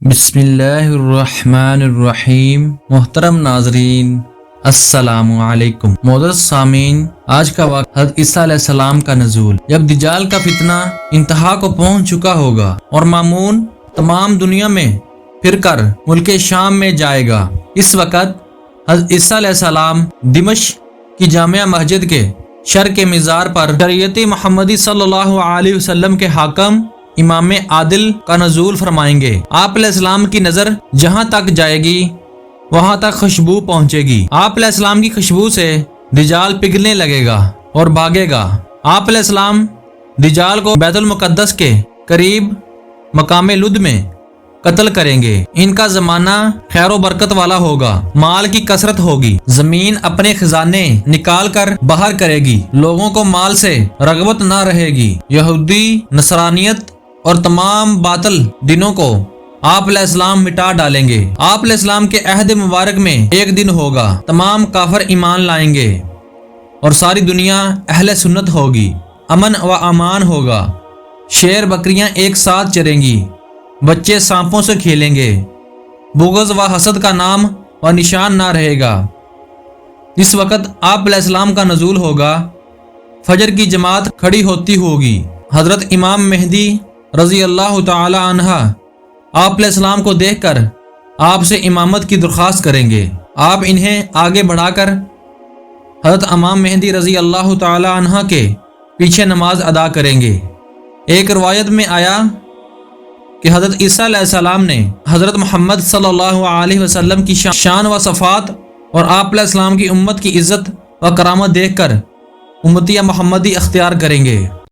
بسم اللہ الرحمن الرحیم۔ محترم ناظرین السلام علیکم۔ معزز سامعین، آج کا وقت حضرت عیسیٰ علیہ السلام کا نزول، جب دجال کا فتنہ انتہا کو پہنچ چکا ہوگا اور مامون تمام دنیا میں پھر کر ملک شام میں جائے گا۔ اس وقت حضرت عیسیٰ علیہ السلام دمشق کی جامع مسجد کے شرق مزار پر شریعت محمدی صلی اللہ علیہ وسلم کے حاکم امام عادل کا نزول فرمائیں گے۔ آپ علیہ السلام کی نظر جہاں تک جائے گی وہاں تک خوشبو پہنچے گی۔ آپ علیہ السلام کی خوشبو سے دجال پگھلنے لگے گا اور بھاگے گا۔ آپ علیہ السلام دجال کو بیت المقدس کے قریب مقام لد میں قتل کریں گے۔ ان کا زمانہ خیر و برکت والا ہوگا، مال کی کثرت ہوگی، زمین اپنے خزانے نکال کر باہر کرے گی، لوگوں کو مال سے رغبت نہ رہے گی۔ یہودی، نصرانیت اور تمام باطل دنوں کو آپ علیہ السلام مٹا ڈالیں گے۔ آپ علیہ السلام کے عہد مبارک میں ایک دن ہوگا، تمام کافر ایمان لائیں گے اور ساری دنیا اہل سنت ہوگی، امن و امان ہوگا، شیر بکریاں ایک ساتھ چریں گی، بچے سانپوں سے کھیلیں گے، بغض و حسد کا نام و نشان نہ رہے گا۔ جس وقت آپ علیہ السلام کا نزول ہوگا، فجر کی جماعت کھڑی ہوتی ہوگی، حضرت امام مہدی رضی اللہ تعالی عنہ آپ علیہ السلام کو دیکھ کر آپ سے امامت کی درخواست کریں گے۔ آپ انہیں آگے بڑھا کر حضرت امام مہدی رضی اللہ تعالی عنہ کے پیچھے نماز ادا کریں گے۔ ایک روایت میں آیا کہ حضرت عیسیٰ علیہ السلام نے حضرت محمد صلی اللہ علیہ وسلم کی شان و صفات اور آپ علیہ السلام کی امت کی عزت و کرامت دیکھ کر امتیہ محمدی اختیار کریں گے۔